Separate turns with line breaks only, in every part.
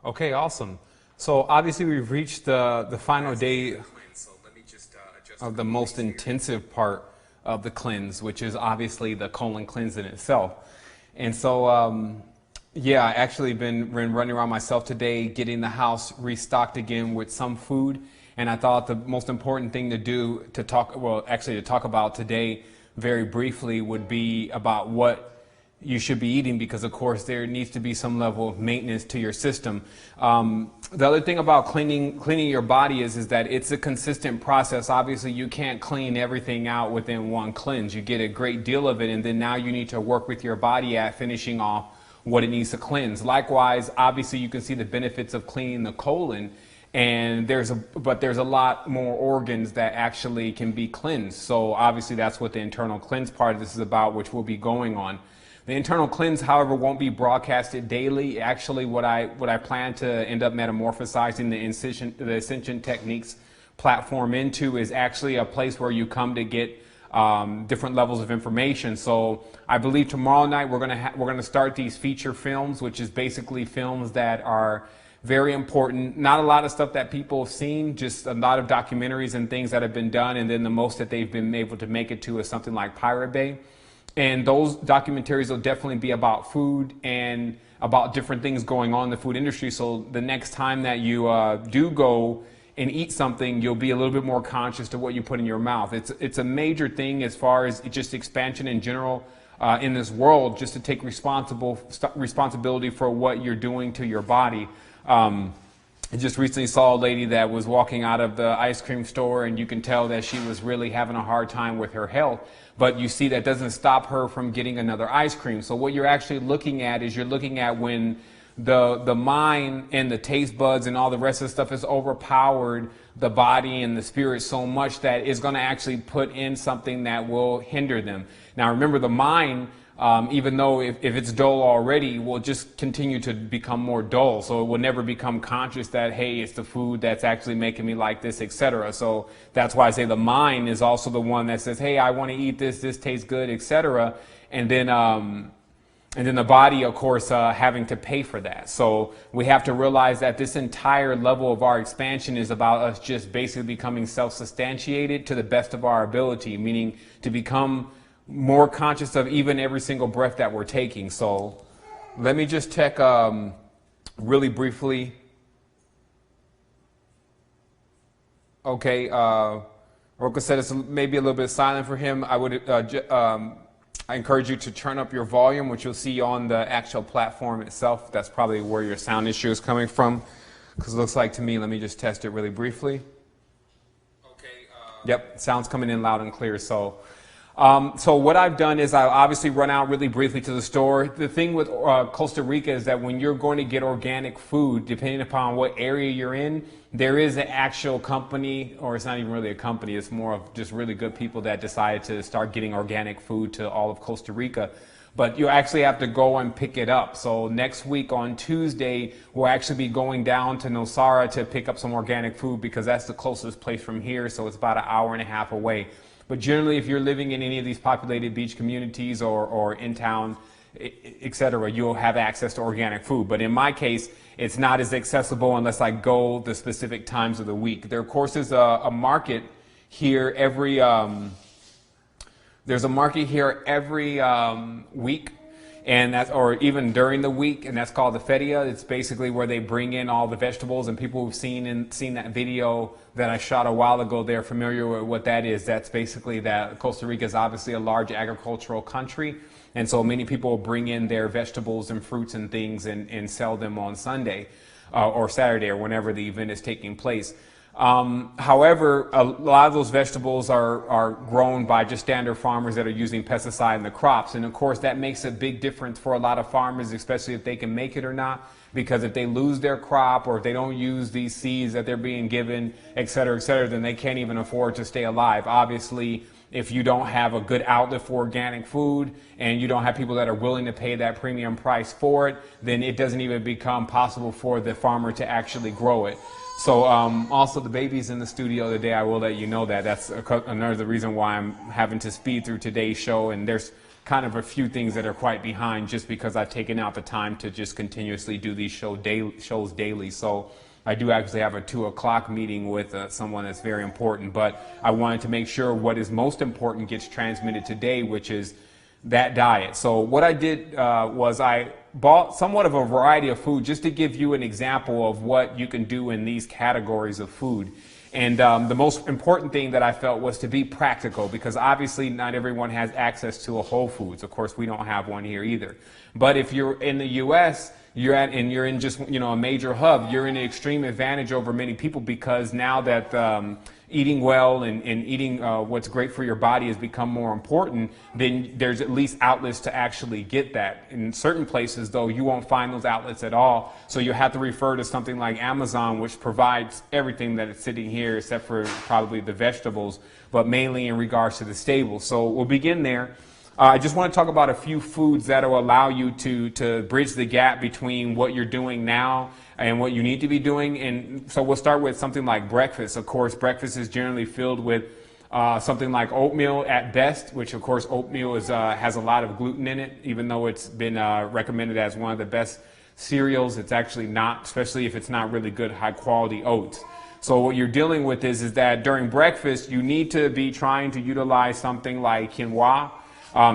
Okay, awesome. So obviously we've reached the final day of the most intensive part of the cleanse, which is obviously the colon cleanse in itself. And so, yeah, I actually been running around myself today, getting the house restocked again with some food. And I thought the most important thing to do to talk, well, actually to talk about today very briefly would be about what you should be eating, because of course there needs to be some level of maintenance to your system. The other thing about cleaning your body is that it's a consistent process. Obviously you can't clean everything out within one cleanse. You get a great deal of it, and then now you need to work with your body at finishing off what it needs to cleanse. Likewise, obviously you can see the benefits of cleaning the colon, and there's a lot more organs that actually can be cleansed. So obviously that's what the internal cleanse part of this is about, which we'll be going on. The internal cleanse, however, won't be broadcasted daily. Actually, what I plan to end up metamorphosizing the Ascension Techniques platform into is actually a place where you come to get different levels of information. So I believe tomorrow night we're gonna start these feature films, which is basically films that are very important. Not a lot of stuff that people have seen, just a lot of documentaries and things that have been done, and then the most that they've been able to make it to is something like Pirate Bay. And those documentaries will definitely be about food and about different things going on in the food industry. So the next time that you do go and eat something, you'll be a little bit more conscious to what you put in your mouth. It's a major thing as far as just expansion in general in this world, just to take responsibility for what you're doing to your body. I just recently saw a lady that was walking out of the ice cream store, and you can tell that she was really having a hard time with her health. But you see that doesn't stop her from getting another ice cream. So what you're actually looking at is you're looking at when the mind and the taste buds and all the rest of the stuff has overpowered the body and the spirit so much that it's going to actually put in something that will hinder them. Now remember, the mind, even though if it's dull already, will just continue to become more dull. So it will never become conscious that, hey, it's the food that's actually making me like this, etc. So that's why I say the mind is also the one that says, hey, I want to eat this tastes good, etc. And then the body, of course, having to pay for that. So we have to realize that this entire level of our expansion is about us just basically becoming self-substantiated to the best of our ability, meaning to become more conscious of even every single breath that we're taking. So let me just check really briefly. Okay, Roka said it's maybe a little bit silent for him. I encourage you to turn up your volume, which you'll see on the actual platform itself. That's probably where your sound issue is coming from, because it looks like to me, let me just test it really briefly. Okay. Yep, sound's coming in loud and clear. So what I've done is I obviously run out really briefly to the store. The thing with Costa Rica is that when you're going to get organic food, depending upon what area you're in, there is an actual company, or it's not even really a company, it's more of just really good people that decided to start getting organic food to all of Costa Rica. But you actually have to go and pick it up. So next week on Tuesday, we'll actually be going down to Nosara to pick up some organic food, because that's the closest place from here. So it's about an hour and a half away. But generally, if you're living in any of these populated beach communities or in town, etc., you'll have access to organic food. But in my case, it's not as accessible unless I go the specific times of the week. There, of course, is a market here every there's a market here every week, and that's, or even during the week, and that's called the Feria. It's basically where they bring in all the vegetables, and people who've seen that video that I shot a while ago, they're familiar with what that is. That's basically that Costa Rica is obviously a large agricultural country, and so many people bring in their vegetables and fruits and things and sell them on Sunday or Saturday or whenever the event is taking place. However, a lot of those vegetables are grown by just standard farmers that are using pesticide in the crops. And of course, that makes a big difference for a lot of farmers, especially if they can make it or not. Because if they lose their crop, or if they don't use these seeds that they're being given, et cetera, then they can't even afford to stay alive. Obviously, if you don't have a good outlet for organic food and you don't have people that are willing to pay that premium price for it, then it doesn't even become possible for the farmer to actually grow it. So also the baby's in the studio today. I will let you know that. That's another reason why I'm having to speed through today's show, and there's kind of a few things that are quite behind just because I've taken out the time to just continuously do these shows daily. So I do actually have a 2 o'clock meeting with someone that's very important, but I wanted to make sure what is most important gets transmitted today, which is that diet. So what I did was I bought somewhat of a variety of food just to give you an example of what you can do in these categories of food. And the most important thing that I felt was to be practical, because obviously not everyone has access to a Whole Foods. Of course, we don't have one here either. But if you're in the U.S., you're in just, a major hub, you're in an extreme advantage over many people, because now that eating well and eating what's great for your body has become more important, then there's at least outlets to actually get that. In certain places, though, you won't find those outlets at all. So you have to refer to something like Amazon, which provides everything that is sitting here except for probably the vegetables, but mainly in regards to the staples. So we'll begin there. I just want to talk about a few foods that will allow you to bridge the gap between what you're doing now and what you need to be doing. And so we'll start with something like breakfast. Of course, breakfast is generally filled with something like oatmeal at best, which of course oatmeal has a lot of gluten in it. Even though it's been recommended as one of the best cereals, it's actually not, especially if it's not really good high quality oats. So what you're dealing with is that during breakfast, you need to be trying to utilize something like quinoa.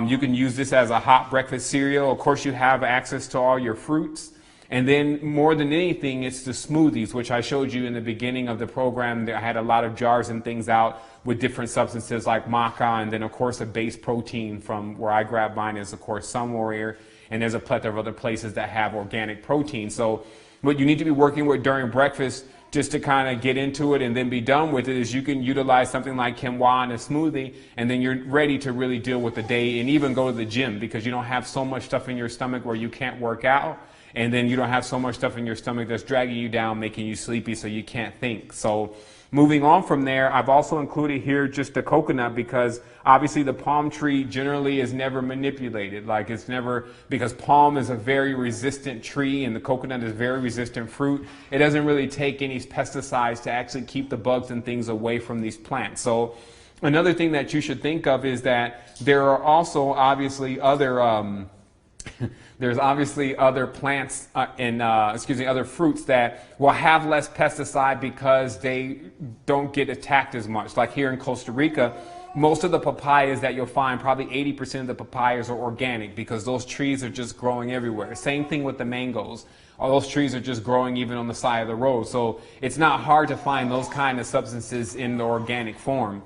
You can use this as a hot breakfast cereal. Of course, you have access to all your fruits. And then more than anything, it's the smoothies, which I showed you in the beginning of the program. I had a lot of jars and things out with different substances like maca, and then of course a base protein from where I grab mine is of course Sun Warrior, and there's a plethora of other places that have organic protein. So what you need to be working with during breakfast, just to kind of get into it and then be done with it, is you can utilize something like quinoa in a smoothie, and then you're ready to really deal with the day and even go to the gym, because you don't have so much stuff in your stomach where you can't work out, and then you don't have so much stuff in your stomach that's dragging you down, making you sleepy so you can't think. So moving on from there, I've also included here just the coconut, because obviously the palm tree generally is never manipulated. Like it's never, because palm is a very resistant tree and the coconut is very resistant fruit. It doesn't really take any pesticides to actually keep the bugs and things away from these plants. So another thing that you should think of is that there are also obviously other there's obviously other plants other fruits that will have less pesticide because they don't get attacked as much. Like here in Costa Rica, most of the papayas that you'll find, probably 80% of the papayas are organic, because those trees are just growing everywhere. Same thing with the mangoes. All those trees are just growing even on the side of the road. So it's not hard to find those kind of substances in the organic form.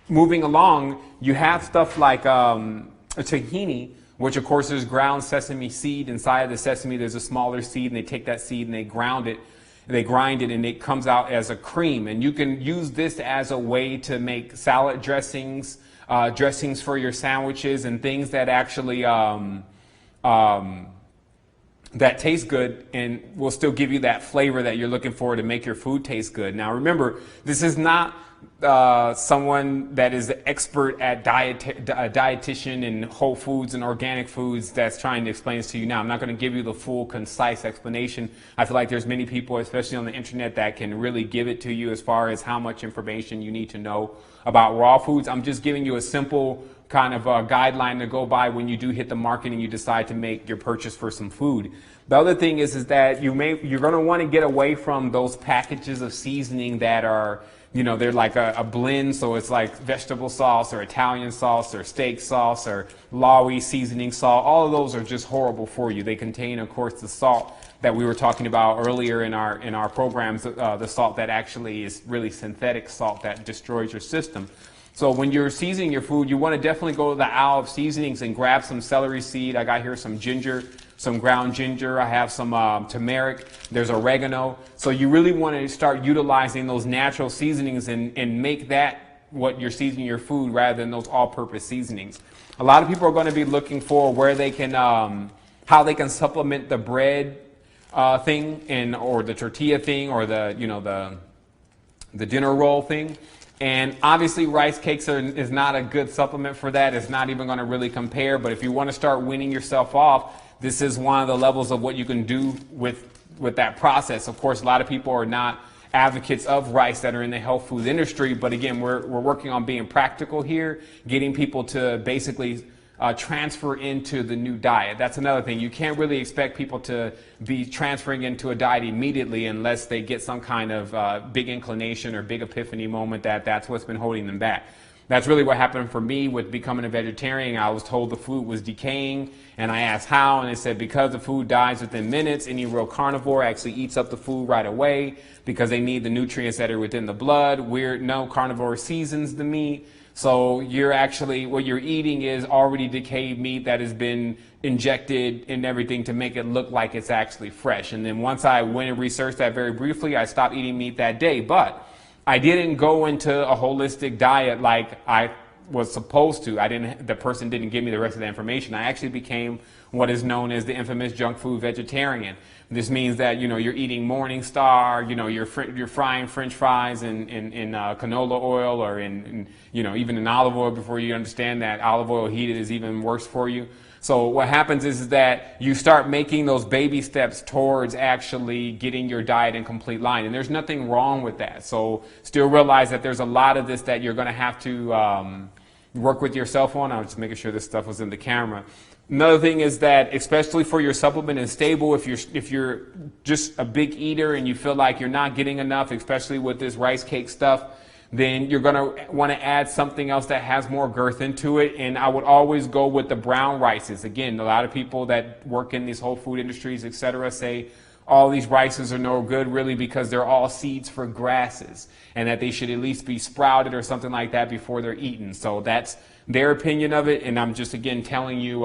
Moving along, you have stuff like a tahini, which of course is ground sesame seed. Inside of the sesame there's a smaller seed, and they take that seed and they grind it, and it comes out as a cream. And you can use this as a way to make salad dressings, dressings for your sandwiches, and things that actually that taste good and will still give you that flavor that you're looking for to make your food taste good. Now remember, this is not someone that is an expert at dietitian and whole foods and organic foods that's trying to explain this to you now. I'm not going to give you the full concise explanation. I feel like there's many people, especially on the internet, that can really give it to you as far as how much information you need to know about raw foods. I'm just giving you a simple kind of a guideline to go by when you do hit the market and you decide to make your purchase for some food. The other thing is that you're going to want to get away from those packages of seasoning that are, they're like a blend. So it's like vegetable sauce or Italian sauce or steak sauce or Lawi seasoning salt. All of those are just horrible for you. They contain, of course, the salt that we were talking about earlier in our programs, the salt that actually is really synthetic salt that destroys your system. So when you're seasoning your food, you want to definitely go to the aisle of seasonings and grab some celery seed. I got here some ginger, some ground ginger. I have some turmeric. There's oregano. So you really want to start utilizing those natural seasonings and make that what you're seasoning your food rather than those all-purpose seasonings. A lot of people are going to be looking for where they can, how they can supplement the bread thing or the tortilla thing or the dinner roll thing. And obviously rice cakes is not a good supplement for that. It's not even going to really compare. But if you want to start weaning yourself off, this is one of the levels of what you can do with that process. Of course, a lot of people are not advocates of rice that are in the health food industry. But again, we're working on being practical here, getting people to basically transfer into the new diet. That's another thing. You can't really expect people to be transferring into a diet immediately unless they get some kind of big inclination or big epiphany moment that's what's been holding them back. That's really what happened for me with becoming a vegetarian. I was told the food was decaying, and I asked how, and they said because the food dies within minutes. Any real carnivore actually eats up the food right away because they need the nutrients that are within the blood. No carnivore seasons the meat. So you're actually, what you're eating is already decayed meat that has been injected in everything to make it look like it's actually fresh. And then once I went and researched that very briefly, I stopped eating meat that day. But I didn't go into a holistic diet like I was supposed to. The person didn't give me the rest of the information. I actually became what is known as the infamous junk food vegetarian. This means that, you're eating Morning Star, you're frying French fries in canola oil or even in olive oil before you understand that olive oil heated is even worse for you. So what happens is that you start making those baby steps towards actually getting your diet in complete line. And there's nothing wrong with that. So still realize that there's a lot of this that you're going to have to work with yourself on. I was just making sure this stuff was in the camera. Another thing is that, especially for your supplement and stable, if you're just a big eater and you feel like you're not getting enough, especially with this rice cake stuff, then you're going to want to add something else that has more girth into it. And I would always go with the brown rices. Again, a lot of people that work in these whole food industries, etc., say all these rices are no good really because they're all seeds for grasses and that they should at least be sprouted or something like that before they're eaten. So that's their opinion of it. And I'm just, again, telling you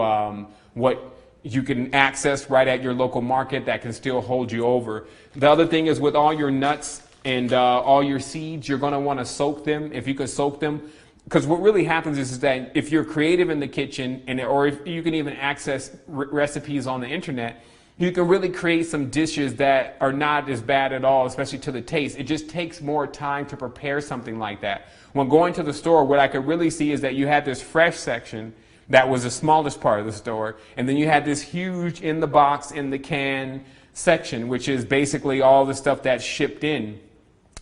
what you can access right at your local market that can still hold you over. The other thing is with all your nuts and all your seeds, you're going to want to soak them, if you could soak them. Because what really happens is that if you're creative in the kitchen, or if you can even access recipes on the internet, you can really create some dishes that are not as bad at all, especially to the taste. It just takes more time to prepare something like that. When going to the store, what I could really see is that you had this fresh section that was the smallest part of the store, and then you had this huge in the box, in the can section, which is basically all the stuff that's shipped in.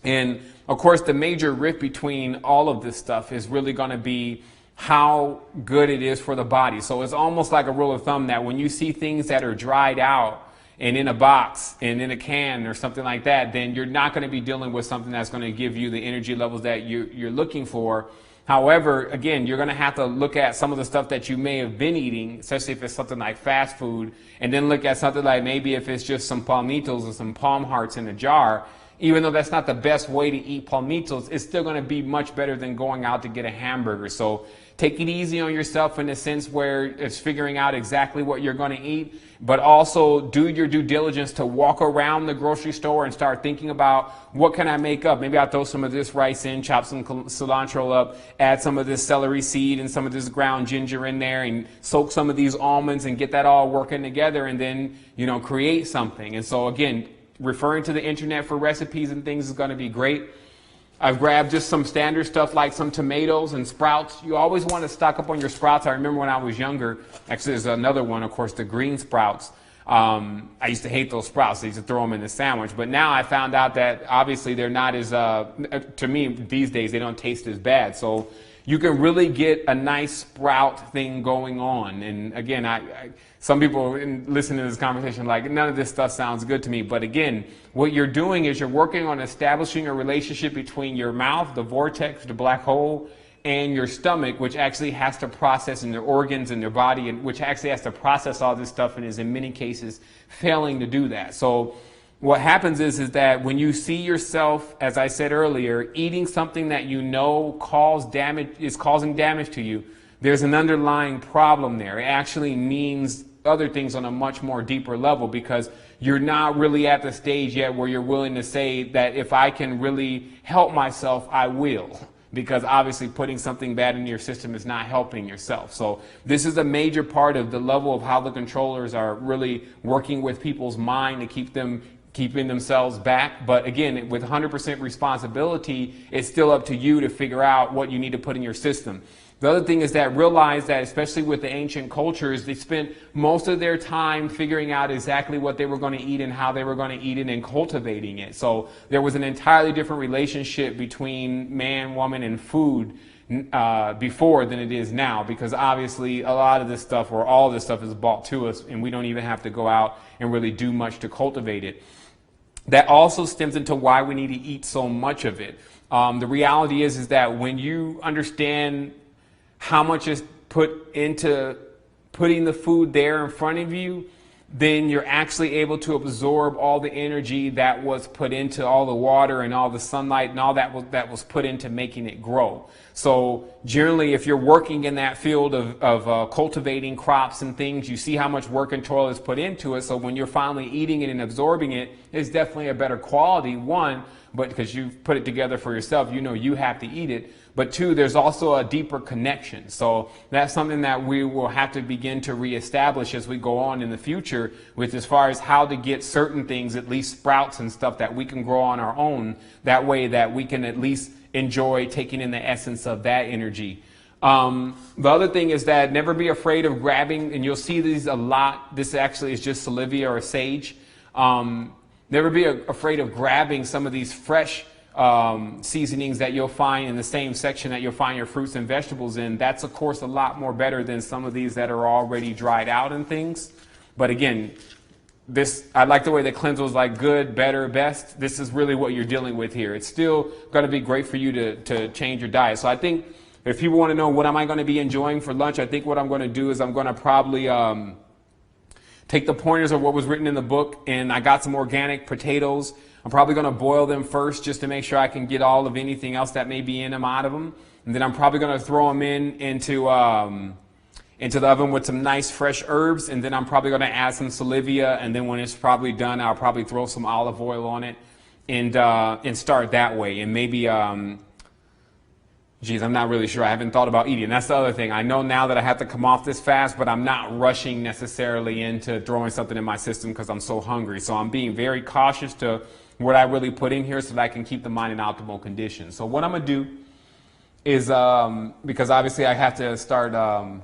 And of course, the major rift between all of this stuff is really going to be how good it is for the body. So it's almost like a rule of thumb that when you see things that are dried out and in a box and in a can or something like that, then you're not going to be dealing with something that's going to give you the energy levels that you're looking for. However, again, you're going to have to look at some of the stuff that you may have been eating, especially if it's something like fast food, and then look at something like maybe if it's just some palmitos or some palm hearts in a jar. Even though that's not the best way to eat palmitos, it's still going to be much better than going out to get a hamburger. So take it easy on yourself in a sense where it's figuring out exactly what you're going to eat, but also do your due diligence to walk around the grocery store and start thinking about what can I make up. Maybe I'll throw some of this rice in, chop some cilantro up, add some of this celery seed and some of this ground ginger in there and soak some of these almonds and get that all working together and then, create something. And so again, referring to the internet for recipes and things is going to be great. I've grabbed just some standard stuff like some tomatoes and sprouts. You always want to stock up on your sprouts. I remember when I was younger, actually there's another one, of course, the green sprouts. I used to hate those sprouts. I used to throw them in the sandwich. But now I found out that obviously they're not as, to me these days, they don't taste as bad. So you can really get a nice sprout thing going on. And again, some people listening to this conversation like, none of this stuff sounds good to me. But again, what you're doing is you're working on establishing a relationship between your mouth, the vortex, the black hole, and your stomach, which actually has to process in their organs and their body, and which actually has to process all this stuff and is in many cases failing to do that. So what happens is that when you see yourself, as I said earlier, eating something that is causing damage to you, there's an underlying problem there. It actually means other things on a much more deeper level because you're not really at the stage yet where you're willing to say that if I can really help myself, I will. Because obviously putting something bad in your system is not helping yourself. So this is a major part of the level of how the controllers are really working with people's mind to keeping themselves back. But again, with 100% responsibility, it's still up to you to figure out what you need to put in your system. The other thing is that realize that, especially with the ancient cultures, they spent most of their time figuring out exactly what they were going to eat and how they were going to eat it and cultivating it. So there was an entirely different relationship between man, woman, and food before than it is now, because obviously a lot of this stuff, or all this stuff, is bought to us, and we don't even have to go out and really do much to cultivate it. That also stems into why we need to eat so much of it. The reality is that when you understand how much is put into putting the food there in front of you, then you're actually able to absorb all the energy that was put into all the water and all the sunlight and all that was put into making it grow. So generally, if you're working in that field of cultivating crops and things, you see how much work and toil is put into it. So when you're finally eating it and absorbing it, it's definitely a better quality, one, but because you've put it together for yourself, you know you have to eat it. But two, there's also a deeper connection. So that's something that we will have to begin to reestablish as we go on in the future, with as far as how to get certain things, at least sprouts and stuff, that we can grow on our own. That way that we can at least enjoy taking in the essence of that energy. The other thing is that never be afraid of grabbing, and you'll see these a lot. This actually is just salvia or sage. Never be afraid of grabbing some of these fresh seasonings that you'll find in the same section that you'll find your fruits and vegetables in. That's of course a lot more better than some of these that are already dried out and things. But again, I like the way the cleanse was like good, better, best. This is really what you're dealing with here. It's still going to be great for you to change your diet. So I think if people want to know what am I going to be enjoying for lunch, I think what I'm going to do is I'm going to probably take the pointers of what was written in the book, and I got some organic potatoes. I'm probably going to boil them first just to make sure I can get all of anything else that may be in them out of them. And then I'm probably going to throw them into the oven with some nice fresh herbs. And then I'm probably going to add some salvia. And then when it's probably done, I'll probably throw some olive oil on it and start that way. And maybe, geez, I'm not really sure. I haven't thought about eating. That's the other thing. I know now that I have to come off this fast, but I'm not rushing necessarily into throwing something in my system because I'm so hungry. So I'm being very cautious to what I really put in here so that I can keep the mind in optimal condition. So what I'm going to do is, because obviously I have to start, I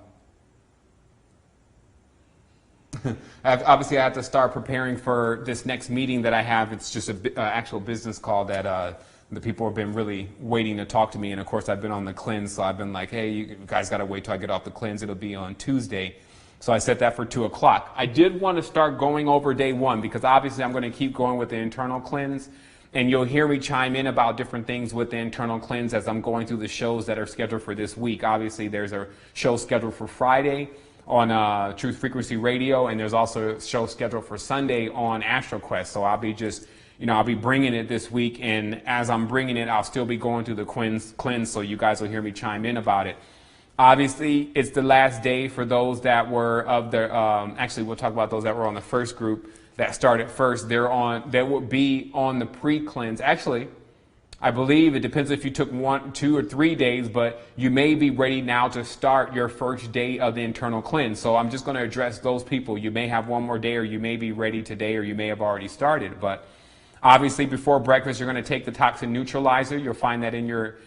have to start preparing for this next meeting that I have. It's just an actual business call that the people have been really waiting to talk to me. And of course, I've been on the cleanse, so I've been like, hey, you guys got to wait till I get off the cleanse. It'll be on Tuesday. So I set that for 2 o'clock. I did want to start going over day 1 because obviously I'm going to keep going with the internal cleanse. And you'll hear me chime in about different things with the internal cleanse as I'm going through the shows that are scheduled for this week. Obviously, there's a show scheduled for Friday on Truth Frequency Radio, and there's also a show scheduled for Sunday on Astro Quest. So I'll be I'll be bringing it this week, and as I'm bringing it, I'll still be going through the cleanse, so you guys will hear me chime in about it. Obviously, it's the last day for those that were of the, actually we'll talk about those that were on the first group that started first. They will be on the pre-cleanse. Actually, I believe it depends if you took 1, 2, or 3 days, but you may be ready now to start your first day of the internal cleanse. So I'm just going to address those people. You may have one more day, or you may be ready today, or you may have already started. But obviously, before breakfast, you're going to take the toxin neutralizer. You'll find that in your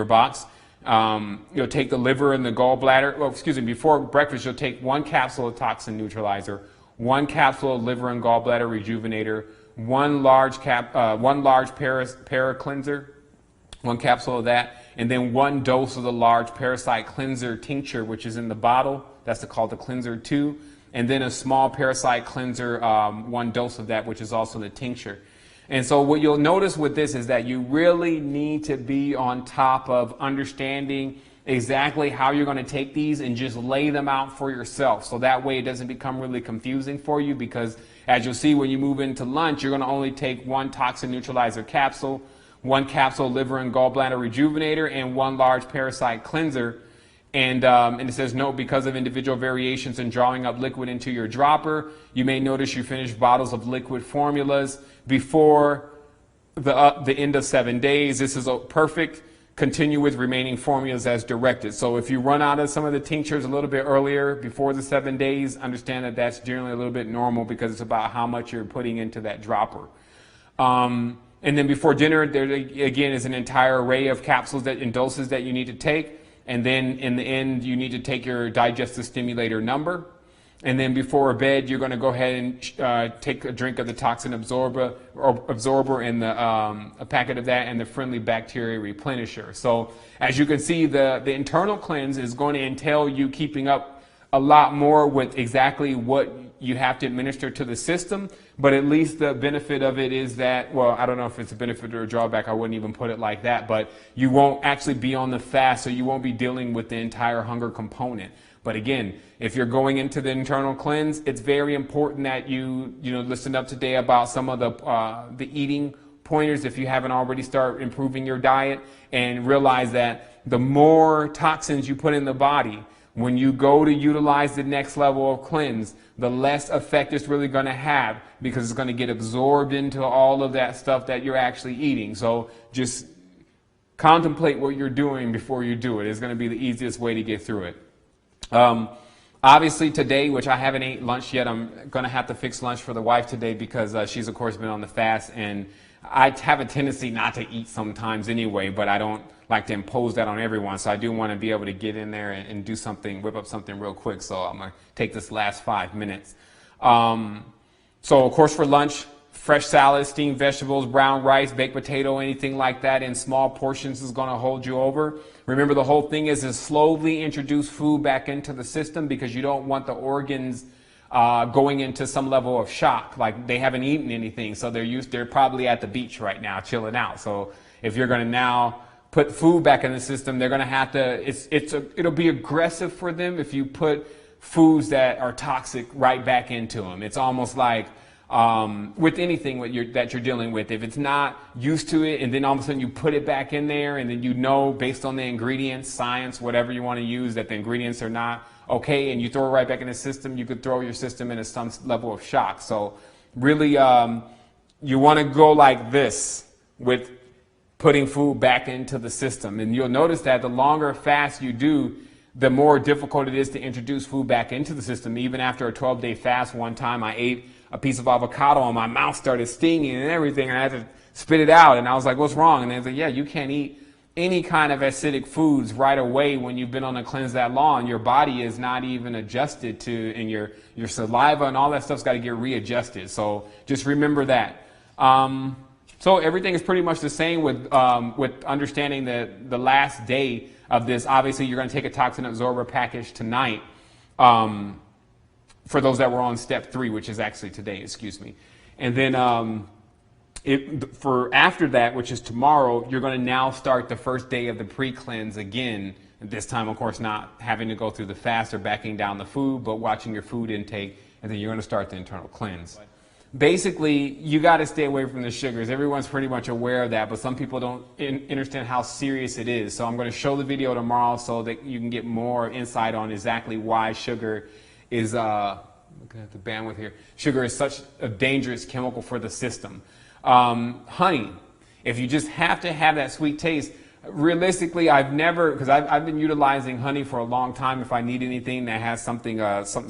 box. You'll take the liver and the gallbladder. Well, excuse me. Before breakfast, you'll take 1 capsule of toxin neutralizer, 1 capsule of liver and gallbladder rejuvenator, 1 large para cleanser, 1 capsule of that, and then 1 dose of the large parasite cleanser tincture, which is in the bottle. That's called the cleanser 2. And then a small parasite cleanser, 1 dose of that, which is also the tincture. And so what you'll notice with this is that you really need to be on top of understanding exactly how you're going to take these and just lay them out for yourself. So that way it doesn't become really confusing for you, because as you'll see when you move into lunch, you're going to only take 1 toxin neutralizer capsule, 1 capsule liver and gallbladder rejuvenator, and 1 large parasite cleanser. And it says, note, because of individual variations in drawing up liquid into your dropper, you may notice you finish bottles of liquid formulas before the end of 7 days. This is perfect. Continue with remaining formulas as directed. So if you run out of some of the tinctures a little bit earlier before the 7 days, understand that that's generally a little bit normal, because it's about how much you're putting into that dropper. And then before dinner, there again is an entire array of capsules and doses that you need to take. And then in the end, you need to take your digestive stimulator number. And then before bed, you're going to go ahead and take a drink of the toxin absorber and a packet of that and the friendly bacteria replenisher. So as you can see, the internal cleanse is going to entail you keeping up a lot more with exactly what you have to administer to the system. But at least the benefit of it is that, well, I don't know if it's a benefit or a drawback. I wouldn't even put it like that. But you won't actually be on the fast, so you won't be dealing with the entire hunger component. But again, if you're going into the internal cleanse, it's very important that you listen up today about some of the eating pointers if you haven't already started improving your diet, and realize that the more toxins you put in the body, when you go to utilize the next level of cleanse, the less effect it's really going to have, because it's going to get absorbed into all of that stuff that you're actually eating. So just contemplate what you're doing before you do it. It's going to be the easiest way to get through it. Obviously today, which I haven't ate lunch yet, I'm going to have to fix lunch for the wife today, because she's of course been on the fast, and I have a tendency not to eat sometimes anyway, but I don't like to impose that on everyone. So I do want to be able to get in there and do something, whip up something real quick. So I'm going to take this last 5 minutes. So of course for lunch, fresh salad, steamed vegetables, brown rice, baked potato, anything like that in small portions is going to hold you over. Remember, the whole thing is to slowly introduce food back into the system, because you don't want the organs going into some level of shock, like they haven't eaten anything, so they're probably at the beach right now chilling out. So if you're going to now put food back in the system, they're going to have to, it'll be aggressive for them if you put foods that are toxic right back into them. It's almost like with anything that you're dealing with, if it's not used to it and then all of a sudden you put it back in there, and then based on the ingredients, science, whatever you want to use, that the ingredients are not okay, and you throw it right back in the system, you could throw your system into some level of shock. So really you want to go like this with putting food back into the system. And you'll notice that the longer fast you do, the more difficult it is to introduce food back into the system. Even after a 12-day fast, one time I ate a piece of avocado and my mouth started stinging and everything, and I had to spit it out. And I was like, what's wrong? And they was like, yeah, you can't eat any kind of acidic foods right away when you've been on a cleanse that long. Your body is not even adjusted to, and your saliva and all that stuff's got to get readjusted. So just remember that. So everything is pretty much the same with understanding the last day of this. Obviously, you're going to take a toxin absorber package tonight. For those that were on step 3, which is actually today, excuse me. And then for after that, which is tomorrow, you're going to now start the first day of the pre-cleanse again. This time, of course, not having to go through the fast or backing down the food, but watching your food intake, and then you're going to start the internal cleanse. Basically, you got to stay away from the sugars. Everyone's pretty much aware of that, but some people don't understand how serious it is. So I'm going to show the video tomorrow so that you can get more insight on exactly why sugar is, looking at the bandwidth here, sugar is such a dangerous chemical for the system. Honey, if you just have to have that sweet taste, realistically, I've never, because I've been utilizing honey for a long time if I need anything that has something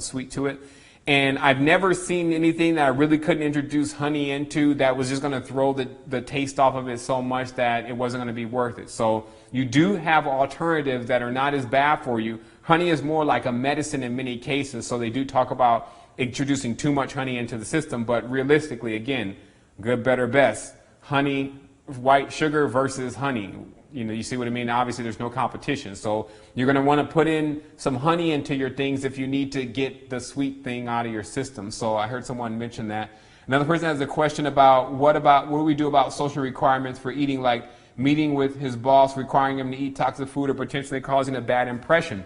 sweet to it. And I've never seen anything that I really couldn't introduce honey into that was just going to throw the taste off of it so much that it wasn't going to be worth it. So you do have alternatives that are not as bad for you. Honey is more like a medicine in many cases, so they do talk about introducing too much honey into the system. But realistically, again, good, better, best. Honey, white sugar versus honey. You see what I mean? Obviously, there's no competition. So you're going to want to put in some honey into your things if you need to get the sweet thing out of your system. So I heard someone mention that. Another person has a question about what do we do about social requirements for eating, like meeting with his boss, requiring him to eat toxic food or potentially causing a bad impression.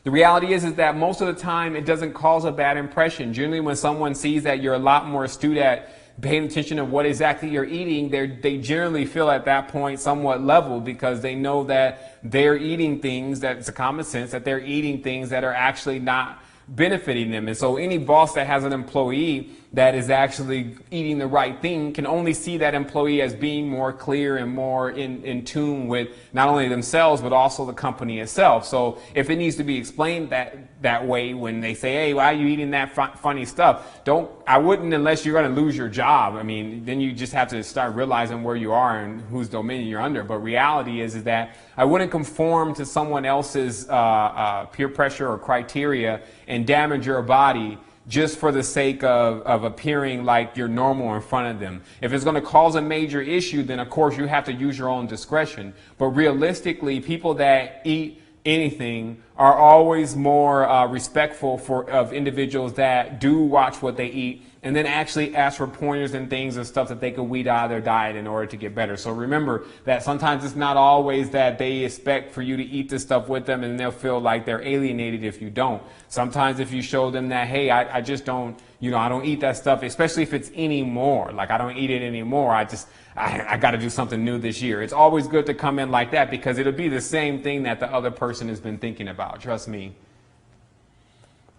The reality is that most of the time it doesn't cause a bad impression. Generally, when someone sees that you're a lot more astute at paying attention to what exactly you're eating, they generally feel at that point somewhat level, because they know that they're eating things, that it's a common sense that they're eating things that are actually not benefiting them. And so any boss that has an employee that is actually eating the right thing can only see that employee as being more clear and more in tune with not only themselves but also the company itself. So if it needs to be explained that way when they say, hey, why are you eating that funny stuff? I wouldn't, unless you're going to lose your job. I mean, then you just have to start realizing where you are and whose dominion you're under. But reality is that I wouldn't conform to someone else's peer pressure or criteria and damage your body just for the sake of appearing like you're normal in front of them. If it's going to cause a major issue, then of course you have to use your own discretion. But realistically, people that eat anything are always more respectful of individuals that do watch what they eat and then actually ask for pointers and things and stuff that they could weed out of their diet in order to get better. So remember that sometimes it's not always that they expect for you to eat this stuff with them and they'll feel like they're alienated if you don't. Sometimes if you show them that, hey, I just don't, I don't eat that stuff, especially if it's anymore. Like I don't eat it anymore. I got to do something new this year. It's always good to come in like that because it'll be the same thing that the other person has been thinking about. Trust me.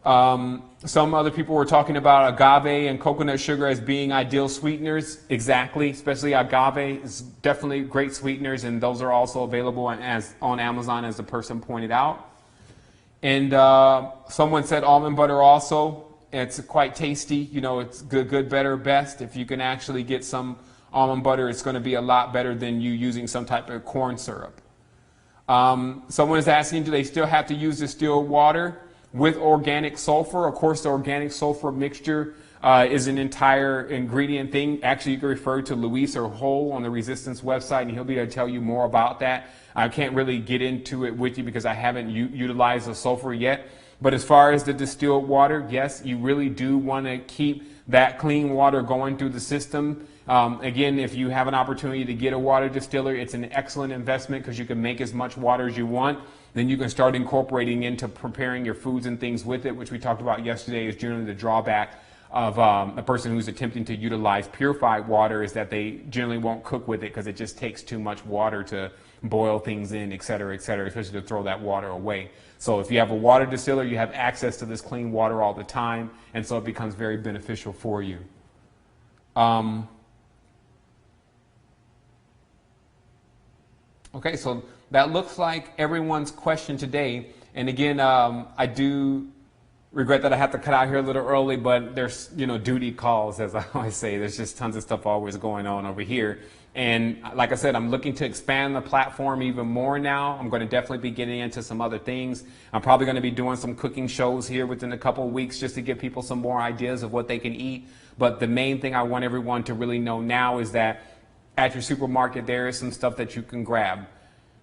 Some other people were talking about agave and coconut sugar as being ideal sweeteners. Exactly, especially agave is definitely great sweeteners, and those are also available on Amazon, as the person pointed out. And someone said almond butter also. It's quite tasty. It's good, better, best. If you can actually get some almond butter, it's going to be a lot better than you using some type of corn syrup. Someone is asking, do they still have to use distilled water with organic sulfur? Of course, the organic sulfur mixture is an entire ingredient thing. Actually, you can refer to Luis or Hull on the Resistance website, and he'll be able to tell you more about that. I can't really get into it with you because I haven't utilized the sulfur yet. But as far as the distilled water, yes, you really do want to keep that clean water going through the system. Again, if you have an opportunity to get a water distiller, it's an excellent investment because you can make as much water as you want. Then you can start incorporating into preparing your foods and things with it, which we talked about yesterday is generally the drawback of a person who's attempting to utilize purified water is that they generally won't cook with it because it just takes too much water to boil things in, et cetera, especially to throw that water away. So if you have a water distiller, you have access to this clean water all the time, and so it becomes very beneficial for you. Okay, so that looks like everyone's question today. And again, I do regret that I have to cut out here a little early, but there's, duty calls, as I always say. There's just tons of stuff always going on over here. And like I said, I'm looking to expand the platform even more now. I'm going to definitely be getting into some other things. I'm probably going to be doing some cooking shows here within a couple of weeks just to give people some more ideas of what they can eat. But the main thing I want everyone to really know now is that at your supermarket, there is some stuff that you can grab.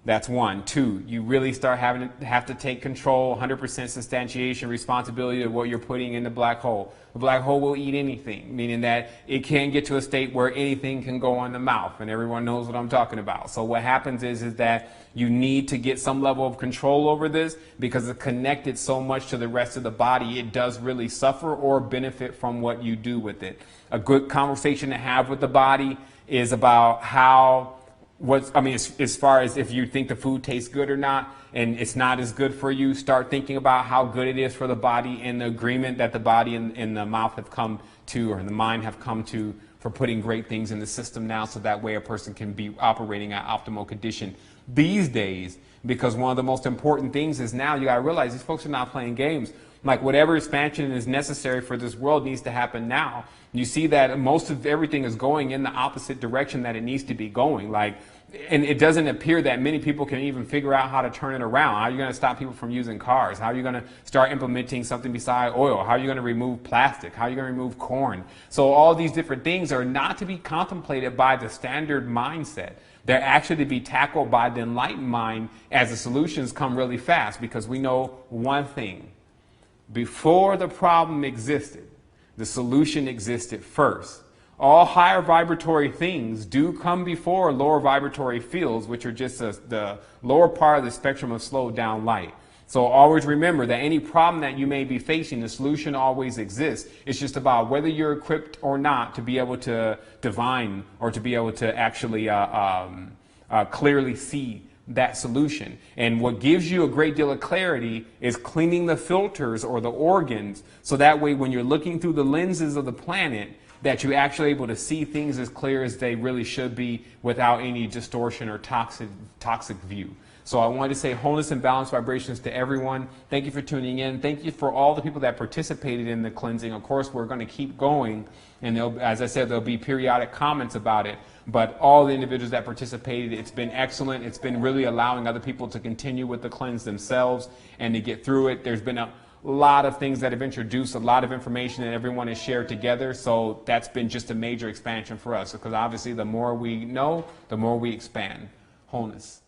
That's one. Two, you really have to take control, 100% substantiation, responsibility of what you're putting in the black hole. The black hole will eat anything, meaning that it can get to a state where anything can go in the mouth, and everyone knows what I'm talking about. So what happens is that you need to get some level of control over this because it's connected so much to the rest of the body. It does really suffer or benefit from what you do with it. A good conversation to have with the body is about as far as if you think the food tastes good or not, and it's not as good for you, start thinking about how good it is for the body and the agreement that the body and the mouth have come to, or the mind have come to, for putting great things in the system now, so that way a person can be operating at optimal condition these days. Because one of the most important things is now you got to realize these folks are not playing games. Like whatever expansion is necessary for this world needs to happen now. You see that most of everything is going in the opposite direction that it needs to be going. And it doesn't appear that many people can even figure out how to turn it around. How are you going to stop people from using cars? How are you going to start implementing something beside oil? How are you going to remove plastic? How are you going to remove corn? So all these different things are not to be contemplated by the standard mindset. They're actually to be tackled by the enlightened mind as the solutions come really fast, because we know one thing. Before the problem existed, the solution existed first. All higher vibratory things do come before lower vibratory fields, which are just the lower part of the spectrum of slowed down light. So always remember that any problem that you may be facing, the solution always exists. It's just about whether you're equipped or not to be able to divine or to be able to actually clearly see that solution. And what gives you a great deal of clarity is cleaning the filters or the organs, so that way when you're looking through the lenses of the planet, that you're actually able to see things as clear as they really should be without any distortion or toxic view. So I wanted to say wholeness and balance vibrations to everyone. Thank you for tuning in. Thank you for all the people that participated in the cleansing. Of course, we're going to keep going, and as I said, there'll be periodic comments about it. But all the individuals that participated, it's been excellent. It's been really allowing other people to continue with the cleanse themselves and to get through it. There's been a lot of things that have introduced, a lot of information that everyone has shared together. So that's been just a major expansion for us, because obviously the more we know, the more we expand. Wholeness.